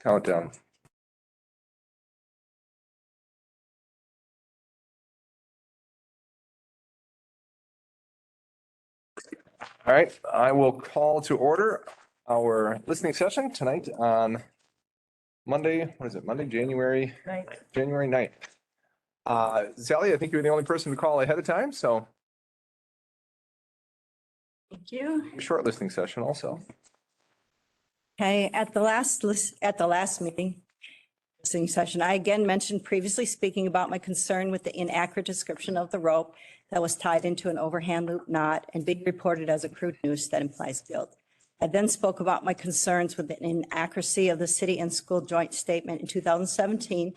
Countdown. All right, I will call to order our listening session tonight on Monday. What is it? Monday, January 9th. Sally, I think you're the only person to call ahead of time, so Thank you. short listening session also. Okay, at the last listening session, I again mentioned previously speaking about my concern with the inaccurate description of the rope that was tied into an overhand loop knot and being reported as a crude noose that implies guilt. I then spoke about my concerns with the inaccuracy of the city and school joint statement in 2017,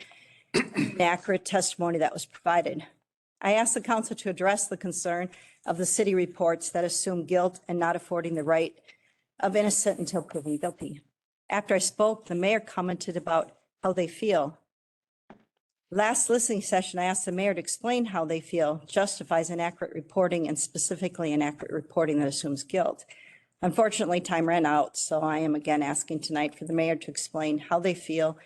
inaccurate testimony that was provided. I asked the council to address the concern of the city reports that assume guilt and not affording the right of innocent until proven guilty. After I spoke, the mayor commented about how they feel. Last listening session, I asked the mayor to explain how they feel justifies inaccurate reporting and specifically inaccurate reporting that assumes guilt. Unfortunately, time ran out, so I am again asking tonight for the mayor to explain how they feel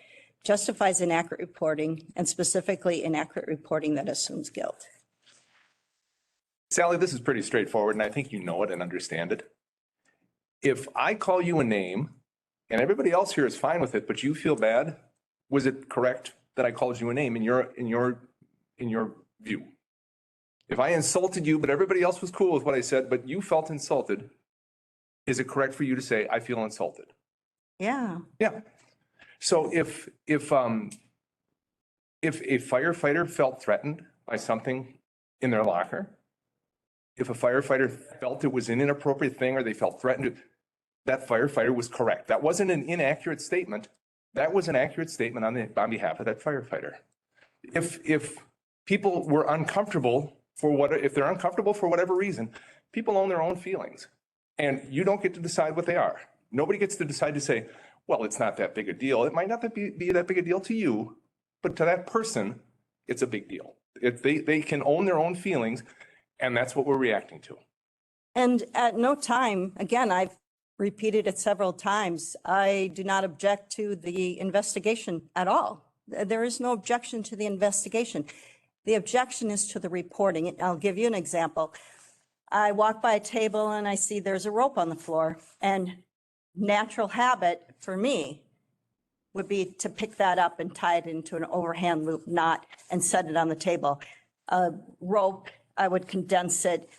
justifies inaccurate reporting and specifically inaccurate reporting that assumes guilt. Sally, this is pretty straightforward, and I think you know it and understand it. If I call you a name and everybody else here is fine with it, but you feel bad, was it correct that I called you a name in your view? If I insulted you, but everybody else was cool with what I said, but you felt insulted, is it correct for you to say, I feel insulted? Yeah. Yeah. So if a firefighter felt threatened by something in their locker, if a firefighter felt it was an inappropriate thing or they felt threatened, that firefighter was correct. That wasn't an inaccurate statement. That was an accurate statement on behalf of that firefighter. If people were uncomfortable if they're uncomfortable for whatever reason, people own their own feelings and you don't get to decide what they are. Nobody gets to decide to say, well, it's not that big a deal. It might not be that big a deal to you, but to that person, it's a big deal. They can own their own feelings, and that's what we're reacting to. And at no time, again, I've repeated it several times, I do not object to the investigation at all. There is no objection to the investigation. The objection is to the reporting. I'll give you an example. I walk by a table and I see there's a rope on the floor, and natural habit for me would be to pick that up and tie it into an overhand loop knot and set it on the table. A rope, I would condense it,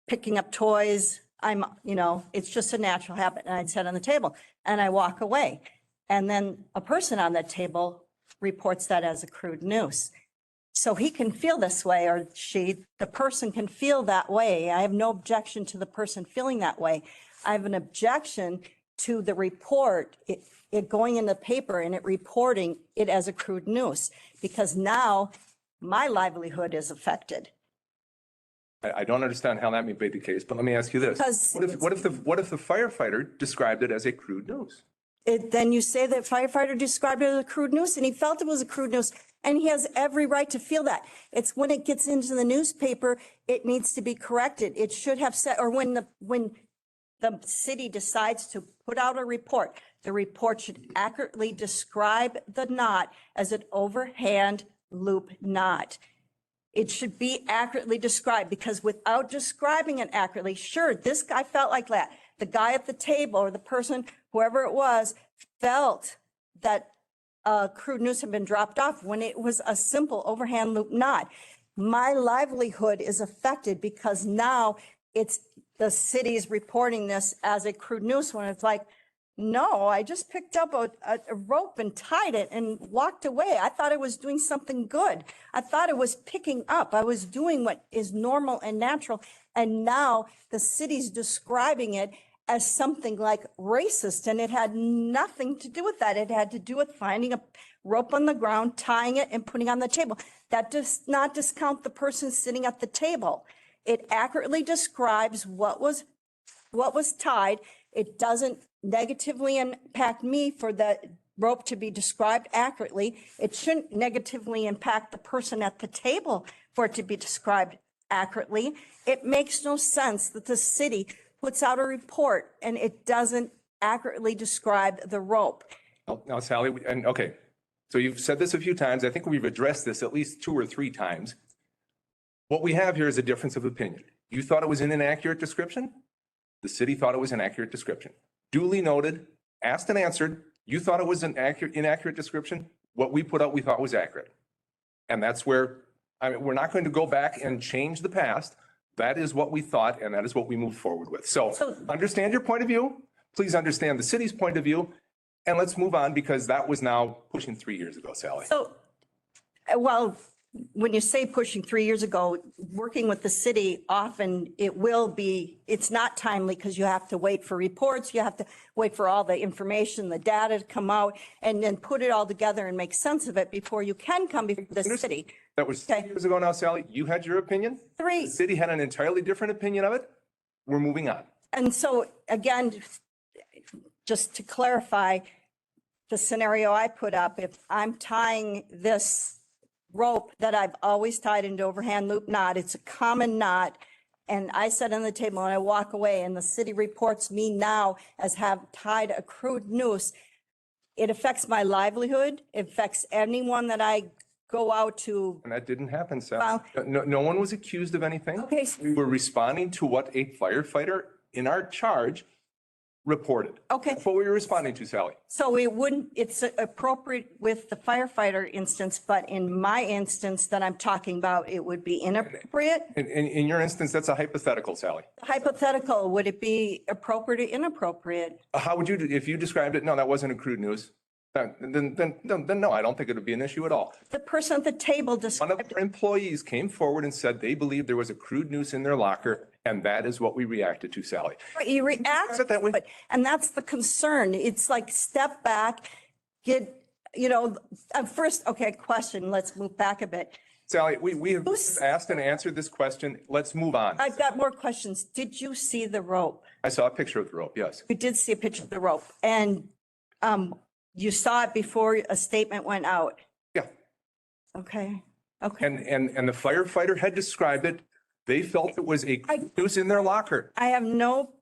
picking up toys. It's just a natural habit, and I'd set it on the table and I walk away. And then a person on that table reports that as a crude noose. So he can feel this way, or the person can feel that way. I have no objection to the person feeling that way. I have an objection to the report, it going in the paper and it reporting it as a crude noose, because now my livelihood is affected. I don't understand how that may be the case, but let me ask you this. What if the firefighter described it as a crude noose? Then you say that firefighter described it as a crude noose and he felt it was a crude noose, and he has every right to feel that. It's when it gets into the newspaper, it needs to be corrected. It should have said, or when the city decides to put out a report, the report should accurately describe the knot as an overhand loop knot. It should be accurately described, because without describing it accurately, sure, this guy felt like that. The guy at the table or the person, whoever it was, felt that a crude noose had been dropped off when it was a simple overhand loop knot. My livelihood is affected because now it's the city's reporting this as a crude noose, when it's like, no, I just picked up a rope and tied it and walked away. I thought I was doing something good. I thought it was picking up. I was doing what is normal and natural. And now the city's describing it as something like racist, and it had nothing to do with that. It had to do with finding a rope on the ground, tying it and putting it on the table. That does not discount the person sitting at the table. It accurately describes what was tied. It doesn't negatively impact me for the rope to be described accurately. It shouldn't negatively impact the person at the table for it to be described accurately. It makes no sense that the city puts out a report and it doesn't accurately describe the rope. Now, Sally, and okay, so you've said this a few times. I think we've addressed this at least 2 or 3 times. What we have here is a difference of opinion. You thought it was an inaccurate description. The city thought it was an accurate description. Duly noted, asked and answered. You thought it was an inaccurate description. What we put out, we thought was accurate. And that's where, I mean, we're not going to go back and change the past. That is what we thought, and that is what we moved forward with. So understand your point of view. Please understand the city's point of view. And let's move on, because that was now pushing 3 years ago, Sally. So, well, when you say pushing 3 years ago, working with the city, often it's not timely because you have to wait for reports, you have to wait for all the information, the data to come out, and then put it all together and make sense of it before you can come before the city. That was 3 years ago now, Sally. You had your opinion. The city had an entirely different opinion of it. We're moving on. And so, again, just to clarify, the scenario I put up, if I'm tying this rope that I've always tied into overhand loop knot, it's a common knot, and I sit on the table and I walk away and the city reports me now as have tied a crude noose, it affects my livelihood. It affects anyone that I go out to. And that didn't happen, Sally. No one was accused of anything. Okay. We were responding to what a firefighter in our charge reported. Okay. That's what we were responding to, Sally. So it's appropriate with the firefighter instance, but in my instance that I'm talking about, it would be inappropriate. In your instance, that's a hypothetical, Sally. Hypothetical, would it be appropriate or inappropriate? How would you, if you described it, no, that wasn't a crude news, then no, I don't think it would be an issue at all. The person at the table One of described, our employees came forward and said they believed there was a crude noose in their locker, and that is what we reacted to, Sally. you react, That way. and that's the concern. It's like step back, first, okay, question, let's move back a bit. Sally, we have asked and answered this question. Let's move on. I've got more questions. Did you see the rope? I saw a picture of the rope, yes. You did see a picture of the rope, and you saw it before a statement went out? Yeah. Okay, okay. And the firefighter had described it. They felt it was a noose in their locker. I have no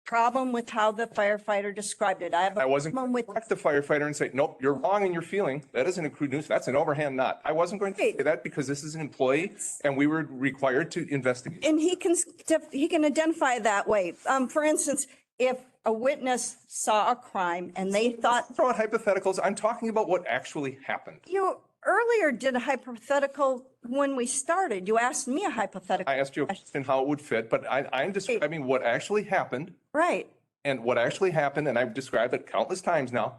problem with how the firefighter described it. I wasn't problem going to correct the firefighter and say, nope, you're wrong in your feeling. That isn't a crude noose. That's an overhand knot. I wasn't going to say that because this is an employee and we were required to investigate. And he can identify that way. For instance, if a witness saw a crime and they thought, Throw out hypotheticals. I'm talking about what actually happened. you earlier did a hypothetical when we started. You asked me a hypothetical. I asked you a question how it would fit, but I'm describing what actually happened. Right. And what actually happened, and I've described it countless times now,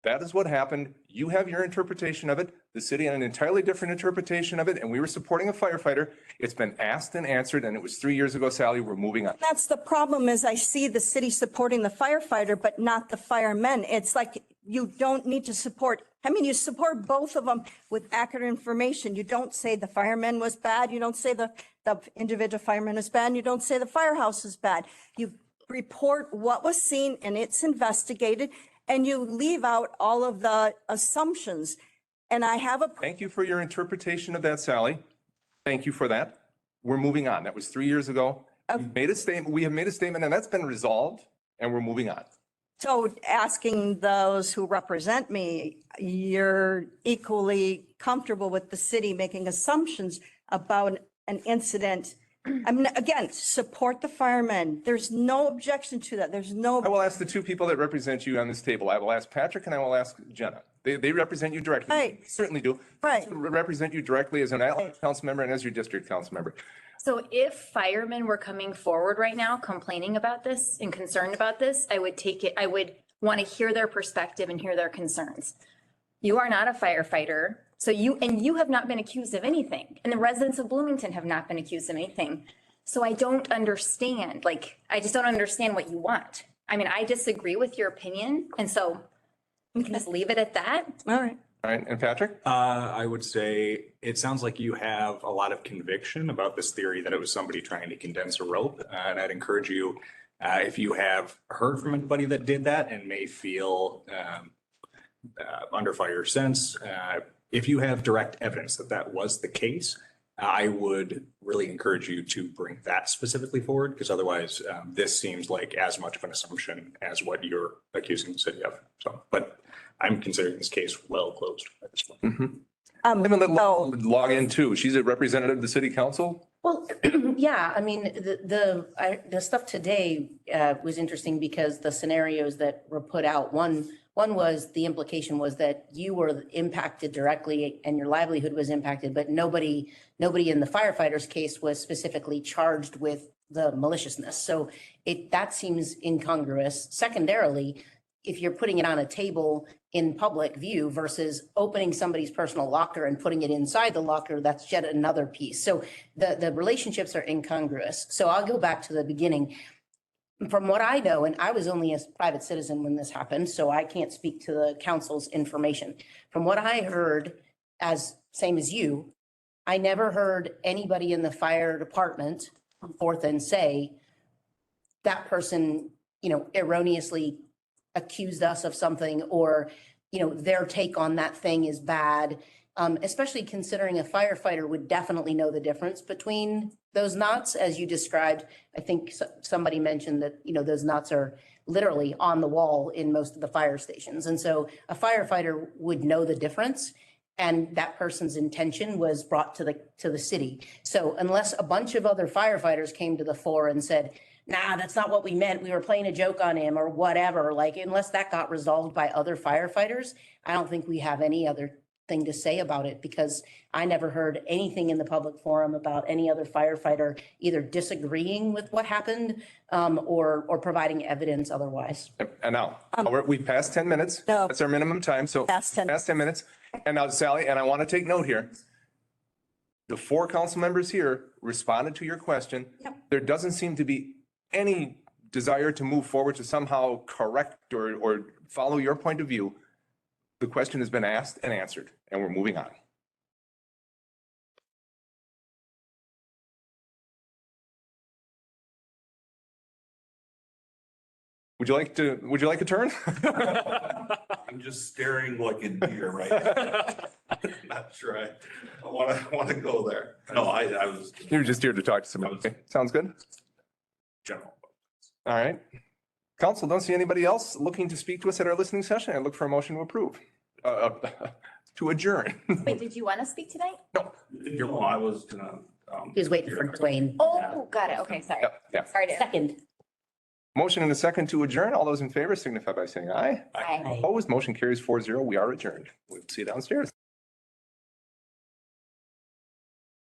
that is what happened. You have your interpretation of it. The city had an entirely different interpretation of it, and we were supporting a firefighter. It's been asked and answered, and it was 3 years ago, Sally. We're moving on. That's the problem is I see the city supporting the firefighter, but not the firemen. It's like you don't need to support. I mean, you support both of them with accurate information. You don't say the fireman was bad. You don't say the individual fireman is bad. You don't say the firehouse is bad. You report what was seen and it's investigated, and you leave out all of the assumptions. And I have a, Thank you for your interpretation of that, Sally. Thank you for that. We're moving on. That was 3 years ago. We made a statement. We have made a statement, and that's been resolved, and we're moving on. so asking those who represent me, you're equally comfortable with the city making assumptions about an incident. I mean, again, support the firemen. There's no objection to that. There's no. I will ask the two people that represent you on this table. I will ask Patrick and I will ask Jenna. They represent you directly. Right. They certainly do. Right. They represent you directly as an at-large council member and as your district council member. So if firemen were coming forward right now complaining about this and concerned about this, I would take it, I would want to hear their perspective and hear their concerns. You are not a firefighter, so you have not been accused of anything, and the residents of Bloomington have not been accused of anything. So I don't understand, I just don't understand what you want. I mean, I disagree with your opinion, and so we can just leave it at that. All right. All right. And Patrick? I would say it sounds like you have a lot of conviction about this theory that it was somebody trying to condense a rope. And I'd encourage you, if you have heard from anybody that did that and may feel under fire since, if you have direct evidence that that was the case, I would really encourage you to bring that specifically forward, because otherwise this seems like as much of an assumption as what you're accusing the city of. So, but I'm considering this case well closed at this point. Let me Oh. log in too. She's a representative of the city council. Well, yeah, I mean, the stuff today was interesting because the scenarios that were put out, one was, the implication was that you were impacted directly and your livelihood was impacted, but nobody in the firefighter's case was specifically charged with the maliciousness. So that seems incongruous. Secondarily, if you're putting it on a table in public view versus opening somebody's personal locker and putting it inside the locker, that's yet another piece. So the relationships are incongruous. So I'll go back to the beginning. From what I know, and I was only a private citizen when this happened, so I can't speak to the council's information. From what I heard, same as you, I never heard anybody in the fire department come forth and say that person, erroneously accused us of something, or, their take on that thing is bad. Especially considering a firefighter would definitely know the difference between those knots, as you described. I think somebody mentioned that, those knots are literally on the wall in most of the fire stations. And so a firefighter would know the difference, and that person's intention was brought to the city. So unless a bunch of other firefighters came to the fore and said, nah, that's not what we meant, we were playing a joke on him or whatever, unless that got resolved by other firefighters, I don't think we have any other thing to say about it, because I never heard anything in the public forum about any other firefighter either disagreeing with what happened or providing evidence otherwise. And now, we passed 10 minutes. No. That's our minimum time, so. Past 10. Past 10 minutes. And now Sally, and I want to take note here. The 4 council members here responded to your question. Yep. There doesn't seem to be any desire to move forward to somehow correct or follow your point of view. The question has been asked and answered, and we're moving on. Would you like a turn? I'm just staring like a deer right now. Not sure I want to go there. No, I was You're just here to talk to somebody. Okay, sounds good. general. All right. Council, don't see anybody else looking to speak to us at our listening session. I look for a motion to approve, to adjourn. Wait, did you want to speak tonight? No, I was gonna. He was waiting for Dwayne. Oh, got it. Okay, sorry. Yeah. Sorry to. Second. Motion and a second to adjourn. All those in favor signify by saying aye. Aye. Opposed, motion carries 4-0. We are adjourned. We'll see you downstairs.